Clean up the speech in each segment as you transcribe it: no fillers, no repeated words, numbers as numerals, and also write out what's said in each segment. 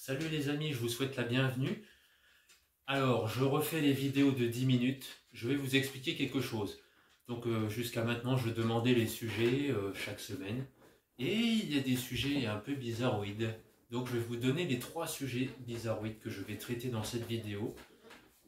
Salut les amis, je vous souhaite la bienvenue. Alors, je refais les vidéos de 10 minutes. Je vais vous expliquer quelque chose. Donc, jusqu'à maintenant, je demandais les sujets chaque semaine. Et il y a des sujets un peu bizarroïdes. Donc, je vais vous donner les 3 sujets bizarroïdes que je vais traiter dans cette vidéo.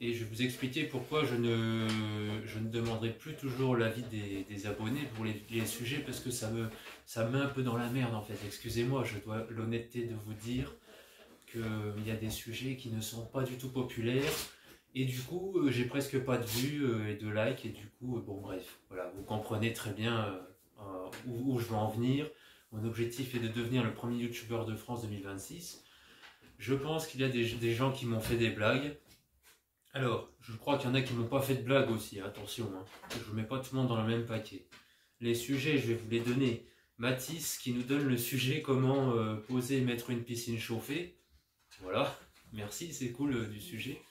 Et je vais vous expliquer pourquoi je ne demanderai plus toujours l'avis des abonnés pour les sujets, parce que ça me met un peu dans la merde en fait. Excusez-moi, je dois l'honnêteté de vous dire qu'il y a des sujets qui ne sont pas du tout populaires et du coup j'ai presque pas de vues et de likes et du coup bon bref, voilà, vous comprenez très bien où je veux en venir. Mon objectif est de devenir le premier youtubeur de France 2026. Je pense qu'il y a des gens qui m'ont fait des blagues. Alors, je crois qu'il y en a qui m'ont pas fait de blagues aussi, attention, hein. Je mets pas tout le monde dans le même paquet. Les sujets, je vais vous les donner. Mathis qui nous donne le sujet comment poser et mettre une piscine chauffée. Voilà, merci, c'est cool du sujet.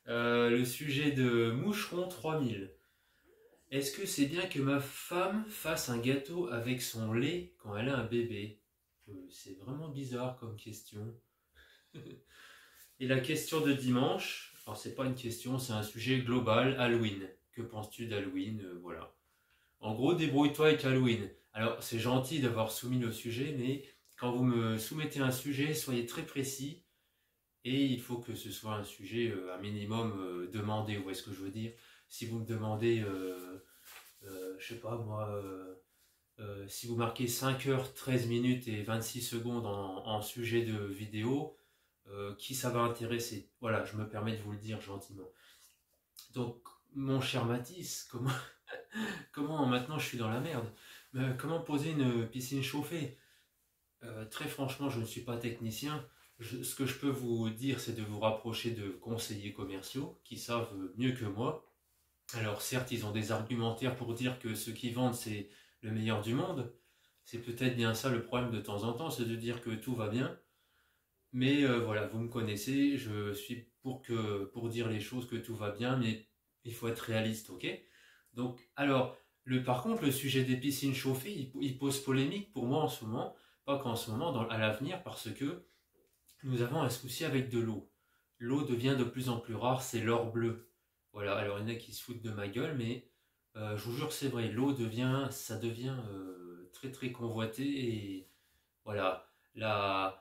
Le sujet de Moucheron 3000. Est-ce que c'est bien que ma femme fasse un gâteau avec son lait quand elle a un bébé? C'est vraiment bizarre comme question. Et la question de dimanche, alors c'est pas une question, c'est un sujet global, Halloween. Que penses-tu d'Halloween? Voilà. En gros, débrouille-toi avec Halloween. Alors, c'est gentil d'avoir soumis le sujet, mais quand vous me soumettez un sujet, soyez très précis. Et il faut que ce soit un sujet un minimum demandé, vous voyez ce que je veux dire? Si vous me demandez, je sais pas moi, si vous marquez 5 heures, 13 minutes et 26 secondes en sujet de vidéo, qui ça va intéresser? Voilà, je me permets de vous le dire gentiment. Donc, mon cher Mathis, comment maintenant je suis dans la merde? Comment poser une piscine chauffée? Très franchement, je ne suis pas technicien. Ce que je peux vous dire, c'est de vous rapprocher de conseillers commerciaux qui savent mieux que moi. Alors certes, ils ont des argumentaires pour dire que ce qu'ils vendent, c'est le meilleur du monde. C'est peut-être bien ça le problème de temps en temps, c'est de dire que tout va bien. Mais voilà, vous me connaissez, je suis pour dire les choses que tout va bien, mais il faut être réaliste, ok? Donc, alors, par contre, le sujet des piscines chauffées, il pose polémique pour moi en ce moment, pas qu'en ce moment, à l'avenir, parce que nous avons un souci avec de l'eau. L'eau devient de plus en plus rare, c'est l'or bleu. Voilà, alors il y en a qui se foutent de ma gueule, mais je vous jure c'est vrai, ça devient très très convoité et voilà, la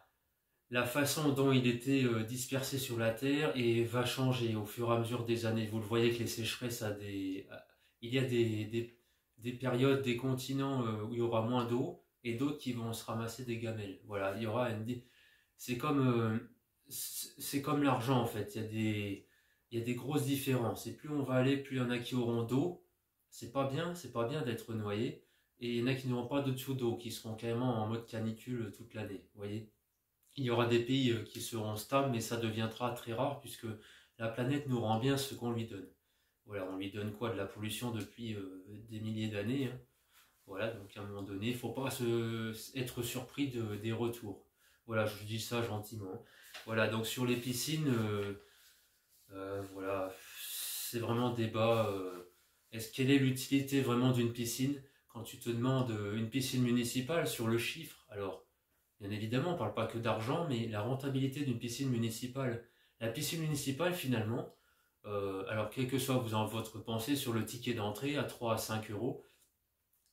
façon dont il était dispersé sur la Terre et va changer au fur et à mesure des années. Vous le voyez que les sécheresses il y a des périodes, des continents où il y aura moins d'eau et d'autres qui vont se ramasser des gamelles. Voilà, il y aura c'est comme l'argent en fait. Il y a des grosses différences. Et plus on va aller, plus il y en a qui auront d'eau. C'est pas bien d'être noyé. Et il y en a qui n'auront pas de dessous d'eau, qui seront carrément en mode canicule toute l'année. Vous voyez? Il y aura des pays qui seront stables, mais ça deviendra très rare puisque la planète nous rend bien ce qu'on lui donne. Voilà, on lui donne quoi? De la pollution depuis des milliers d'années, hein. Voilà, donc à un moment donné, il ne faut pas être surpris des retours. Voilà, je dis ça gentiment. Voilà, donc sur les piscines, voilà, c'est vraiment débat. Quelle est l'utilité vraiment d'une piscine? Quand tu te demandes une piscine municipale sur le chiffre, alors bien évidemment, on ne parle pas que d'argent, mais la rentabilité d'une piscine municipale. La piscine municipale, finalement, alors quelle que soit votre pensée sur le ticket d'entrée à 3 à 5 euros,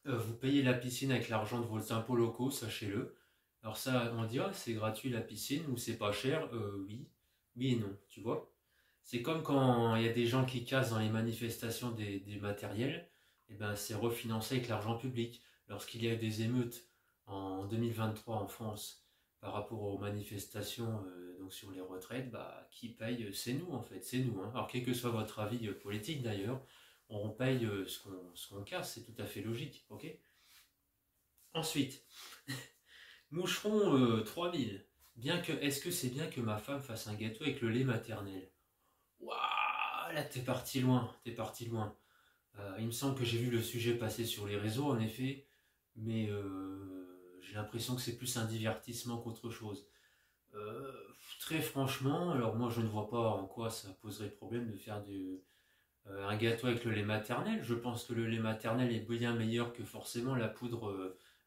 vous payez la piscine avec l'argent de vos impôts locaux, sachez-le. Alors ça, on dit, ah, c'est gratuit la piscine ou c'est pas cher. Oui, oui et non, tu vois. C'est comme quand il y a des gens qui cassent dans les manifestations des matériels, et ben c'est refinancé avec l'argent public. Lorsqu'il y a eu des émeutes en 2023 en France par rapport aux manifestations donc sur les retraites, bah, qui paye? C'est nous en fait, c'est nous, hein. Alors quel que soit votre avis politique d'ailleurs, on paye ce qu'on casse, c'est tout à fait logique, ok? Ensuite, Moucheron 3000. Est-ce que c'est bien que ma femme fasse un gâteau avec le lait maternel? Waouh, là t'es parti loin, t'es parti loin. Il me semble que j'ai vu le sujet passer sur les réseaux en effet, mais j'ai l'impression que c'est plus un divertissement qu'autre chose. Euh, Très franchement, alors moi je ne vois pas en quoi ça poserait problème de faire un gâteau avec le lait maternel. Je pense que le lait maternel est bien meilleur que forcément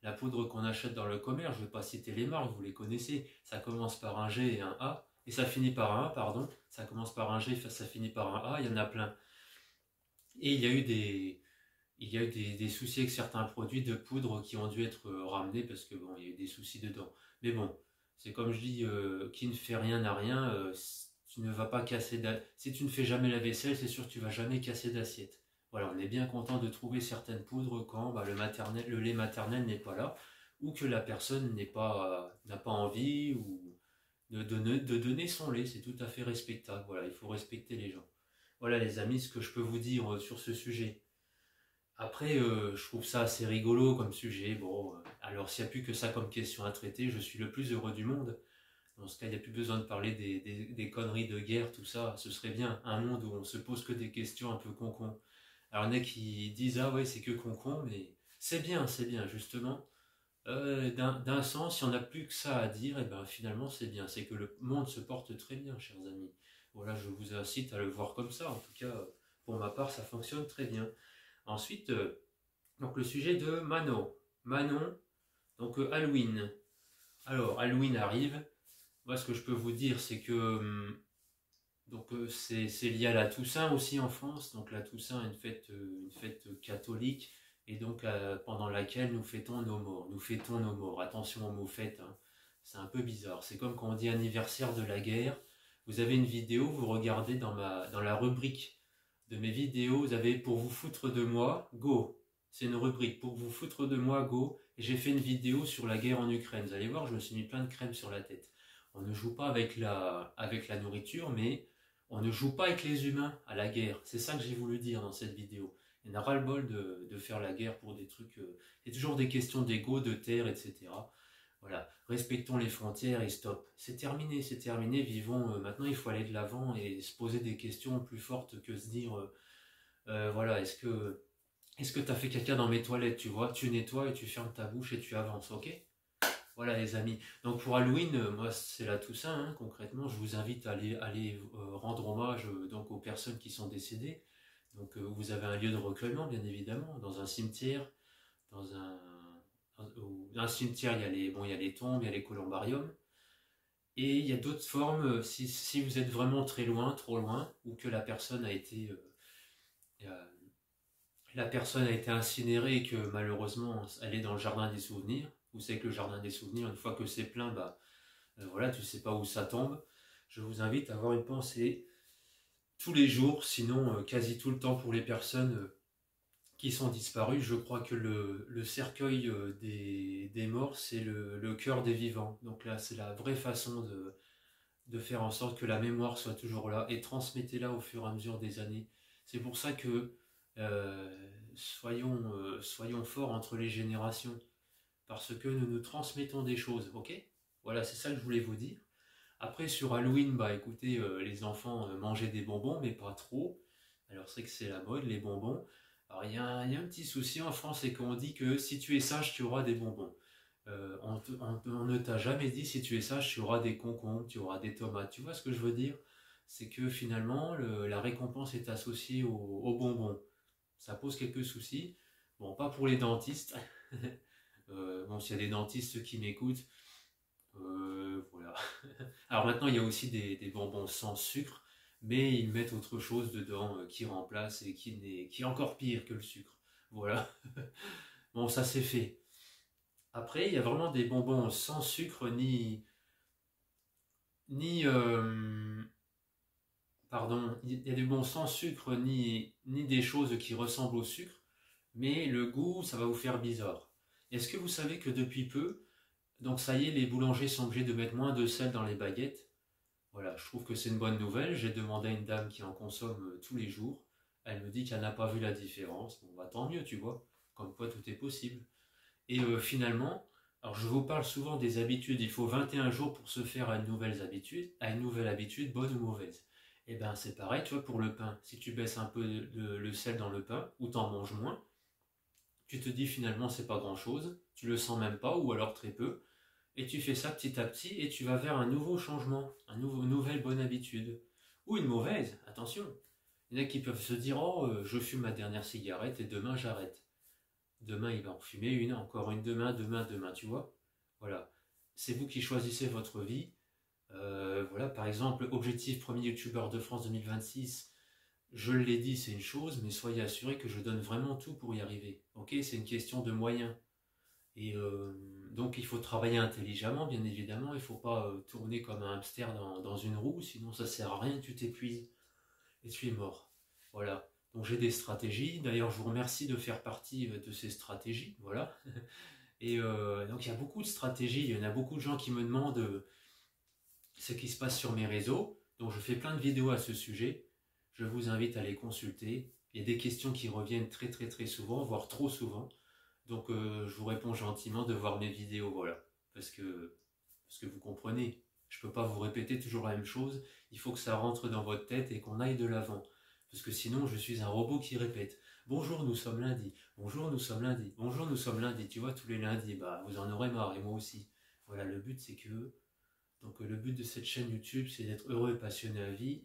La poudre qu'on achète dans le commerce, je ne vais pas citer les marques, vous les connaissez, ça commence par un G et un A, et ça finit par un A, pardon, ça commence par un G, ça finit par un A, il y en a plein. Et il y a eu des soucis avec certains produits de poudre qui ont dû être ramenés parce que bon, il y a eu des soucis dedans. Mais bon, c'est comme je dis, qui ne fait rien n'a rien. Tu ne vas pas casser si tu ne fais jamais la vaisselle, c'est sûr que tu vas jamais casser d'assiette. Voilà, on est bien content de trouver certaines poudres quand bah, le lait maternel n'est pas là ou que la personne n'a pas envie ou de donner son lait. C'est tout à fait respectable. Voilà, il faut respecter les gens. Voilà les amis, ce que je peux vous dire sur ce sujet. Après, je trouve ça assez rigolo comme sujet. Bon, alors s'il n'y a plus que ça comme question à traiter, je suis le plus heureux du monde. Dans ce cas, il n'y a plus besoin de parler des conneries de guerre, tout ça. Ce serait bien un monde où on se pose que des questions un peu con-con. Alors, il y en a qui disent, ah ouais, c'est que con-con, mais c'est bien, justement. D'un sens, si on n'a plus que ça à dire, et ben finalement, c'est bien. C'est que le monde se porte très bien, chers amis. Voilà, je vous incite à le voir comme ça. En tout cas, pour ma part, ça fonctionne très bien. Ensuite, donc le sujet de Manon, donc Halloween. Alors, Halloween arrive. Moi, ce que je peux vous dire, c'est que c'est lié à la Toussaint aussi en France. Donc la Toussaint est une fête catholique et donc pendant laquelle nous fêtons nos morts. Nous fêtons nos morts. Attention au mot fête, hein. C'est un peu bizarre. C'est comme quand on dit anniversaire de la guerre. Vous avez une vidéo, vous regardez dans la rubrique de mes vidéos, vous avez pour vous foutre de moi, go. C'est une rubrique pour vous foutre de moi, go. Et j'ai fait une vidéo sur la guerre en Ukraine. Vous allez voir, je me suis mis plein de crème sur la tête. On ne joue pas avec la nourriture, mais on ne joue pas avec les humains à la guerre. C'est ça que j'ai voulu dire dans cette vidéo. Il y en a ras-le-bol de faire la guerre pour des trucs... il y a toujours des questions d'ego, de terre, etc. Voilà, respectons les frontières et stop. C'est terminé, vivons. Maintenant, il faut aller de l'avant et se poser des questions plus fortes que se dire, voilà, est-ce que tu as fait caca dans mes toilettes, tu vois? Tu nettoies et tu fermes ta bouche et tu avances, ok? Voilà les amis. Donc pour Halloween, moi c'est la Toussaint, hein, concrètement, je vous invite à aller rendre hommage donc aux personnes qui sont décédées. Donc vous avez un lieu de recueillement, bien évidemment, dans un cimetière, dans un cimetière, il y a les tombes, il y a les columbariums. Et il y a d'autres formes, si vous êtes vraiment très loin, trop loin, ou que la personne a été incinérée et que malheureusement elle est dans le jardin des souvenirs. Vous savez que le jardin des souvenirs, une fois que c'est plein, bah voilà, tu sais pas où ça tombe. Je vous invite à avoir une pensée tous les jours, sinon quasi tout le temps pour les personnes qui sont disparues. Je crois que le cercueil des morts, c'est le cœur des vivants. Donc là, c'est la vraie façon de faire en sorte que la mémoire soit toujours là et transmettez-la au fur et à mesure des années. C'est pour ça que soyons forts entre les générations, parce que nous nous transmettons des choses, ok? Voilà, c'est ça que je voulais vous dire. Après, sur Halloween, bah écoutez, les enfants mangeaient des bonbons, mais pas trop. Alors c'est que c'est la mode, les bonbons. Alors il y a un petit souci en France, c'est qu'on dit que si tu es sage, tu auras des bonbons. On ne t'a jamais dit si tu es sage, tu auras des concombres, tu auras des tomates. Tu vois ce que je veux dire? C'est que finalement, la récompense est associée aux bonbons. Ça pose quelques soucis. Bon, pas pour les dentistes. Bon, s'il y a des dentistes qui m'écoutent, voilà. Alors maintenant, il y a aussi des bonbons sans sucre, mais ils mettent autre chose dedans qui remplace et qui est encore pire que le sucre. Voilà. Bon, ça c'est fait. Après, il y a vraiment des bonbons sans sucre ni pardon, il y a des bonbons sans sucre ni des choses qui ressemblent au sucre, mais le goût, ça va vous faire bizarre. Est-ce que vous savez que depuis peu, donc ça y est, les boulangers sont obligés de mettre moins de sel dans les baguettes? Voilà, je trouve que c'est une bonne nouvelle. J'ai demandé à une dame qui en consomme tous les jours. Elle me dit qu'elle n'a pas vu la différence. Bon, bah tant mieux, tu vois. Comme quoi tout est possible. Et finalement, alors je vous parle souvent des habitudes. Il faut 21 jours pour se faire à une nouvelle habitude, bonne ou mauvaise. Et ben c'est pareil, tu vois, pour le pain. Si tu baisses un peu le sel dans le pain, ou t'en manges moins, tu te dis finalement c'est pas grand chose, tu le sens même pas, ou alors très peu. Et tu fais ça petit à petit et tu vas vers un nouveau changement, une nouvelle bonne habitude. Ou une mauvaise, attention. Il y en a qui peuvent se dire, oh, je fume ma dernière cigarette et demain j'arrête. Demain, il va en fumer une, encore une demain, demain, tu vois. Voilà. C'est vous qui choisissez votre vie. Voilà, par exemple, objectif premier youtubeur de France 2026. Je l'ai dit, c'est une chose, mais soyez assurés que je donne vraiment tout pour y arriver. Ok, c'est une question de moyens. Et donc il faut travailler intelligemment, bien évidemment. Il ne faut pas tourner comme un hamster dans une roue, sinon ça sert à rien, tu t'épuises et tu es mort. Voilà. Donc j'ai des stratégies. D'ailleurs, je vous remercie de faire partie de ces stratégies. Voilà. Et donc il y a beaucoup de stratégies. Il y en a beaucoup de gens qui me demandent ce qui se passe sur mes réseaux. Donc je fais plein de vidéos à ce sujet. Je vous invite à les consulter. Il y a des questions qui reviennent très souvent, voire trop souvent. Donc je vous réponds gentiment de voir mes vidéos, voilà. Parce que vous comprenez, je ne peux pas vous répéter toujours la même chose. Il faut que ça rentre dans votre tête et qu'on aille de l'avant. Parce que sinon, je suis un robot qui répète. Bonjour, nous sommes lundi. Bonjour, nous sommes lundi. Bonjour, nous sommes lundi. Tu vois, tous les lundis, bah, vous en aurez marre, et moi aussi. Voilà, le but, c'est que... Donc, le but de cette chaîne YouTube, c'est d'être heureux et passionné à vie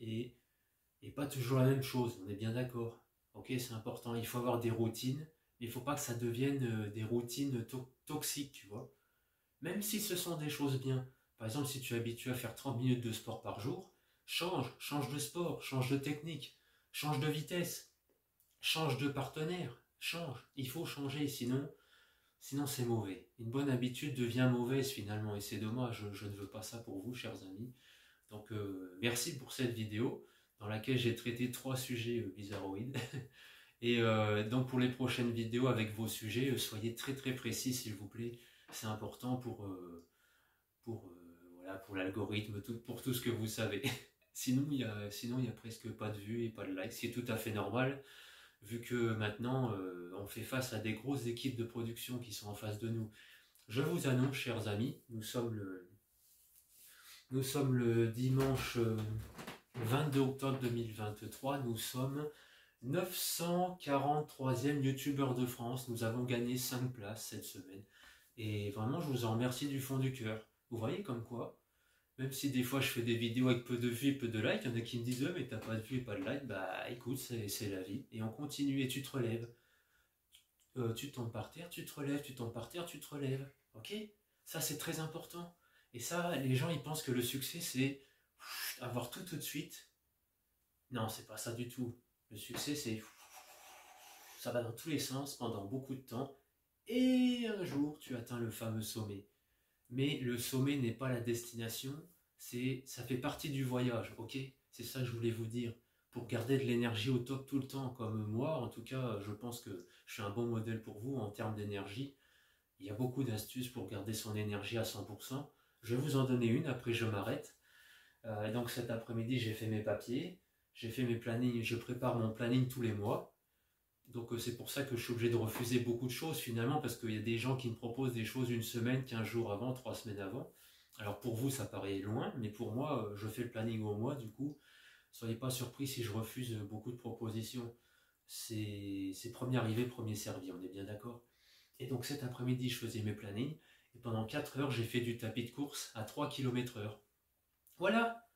et pas toujours la même chose. On est bien d'accord. Ok, c'est important. Il faut avoir des routines, mais il ne faut pas que ça devienne des routines toxiques, tu vois. Même si ce sont des choses bien. Par exemple, si tu es habitué à faire 30 minutes de sport par jour, change de sport, change de technique, change de vitesse, change de partenaire, change. Il faut changer, sinon c'est mauvais. Une bonne habitude devient mauvaise finalement, et c'est dommage, je ne veux pas ça pour vous, chers amis. Donc merci pour cette vidéo, dans laquelle j'ai traité 3 sujets bizarroïdes. Et donc pour les prochaines vidéos avec vos sujets, soyez très précis s'il vous plaît. C'est important voilà, pour l'algorithme, pour tout ce que vous savez. Sinon, il y a presque pas de vues et pas de likes, ce qui est tout à fait normal, vu que maintenant, on fait face à des grosses équipes de production qui sont en face de nous. Je vous annonce, chers amis, nous sommes le dimanche 22 octobre 2023, nous sommes 943e youtubeur de France, nous avons gagné 5 places cette semaine. Et vraiment, je vous en remercie du fond du cœur. Vous voyez comme quoi, même si des fois je fais des vidéos avec peu de vues et peu de likes, il y en a qui me disent mais t'as pas de vues et pas de likes, bah écoute, c'est la vie. Et on continue et tu te relèves. Tu tombes par terre, tu te relèves, tu tombes par terre, tu te relèves. Ok? Ça c'est très important. Et ça, les gens ils pensent que le succès c'est avoir tout de suite. Non, c'est pas ça du tout. Le succès c'est ça va dans tous les sens pendant beaucoup de temps. Et un jour tu atteins le fameux sommet. Mais le sommet n'est pas la destination, ça fait partie du voyage, ok? C'est ça que je voulais vous dire. Pour garder de l'énergie au top tout le temps, comme moi, en tout cas, je pense que je suis un bon modèle pour vous en termes d'énergie. Il y a beaucoup d'astuces pour garder son énergie à 100%. Je vais vous en donner une, après je m'arrête. Donc cet après-midi, j'ai fait mes papiers, j'ai fait mes plannings, je prépare mon planning tous les mois. Donc c'est pour ça que je suis obligé de refuser beaucoup de choses finalement, parce qu'il y a des gens qui me proposent des choses une semaine, 15 jours avant, 3 semaines avant. Alors pour vous ça paraît loin, mais pour moi je fais le planning au mois, du coup soyez pas surpris si je refuse beaucoup de propositions. C'est premier arrivé, premier servi, on est bien d'accord. Et donc cet après-midi je faisais mes plannings, et pendant 4 heures j'ai fait du tapis de course à 3 km/h. Voilà.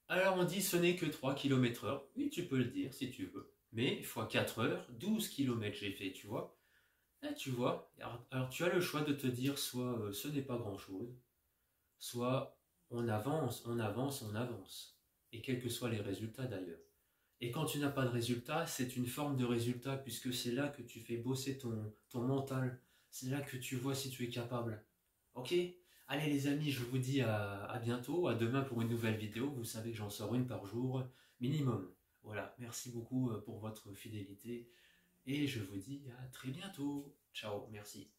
Alors on dit ce n'est que 3 km/h, oui tu peux le dire si tu veux. Mais fois 4 heures, 12 km j'ai fait, tu vois. Là, tu vois, alors tu as le choix de te dire soit ce n'est pas grand-chose, soit on avance, on avance, on avance. Et quels que soient les résultats d'ailleurs. Et quand tu n'as pas de résultat, c'est une forme de résultat, puisque c'est là que tu fais bosser ton mental. C'est là que tu vois si tu es capable. Ok? Allez les amis, je vous dis à bientôt, à demain pour une nouvelle vidéo. Vous savez que j'en sors une par jour minimum. Voilà, merci beaucoup pour votre fidélité. Et je vous dis à très bientôt. Ciao, merci.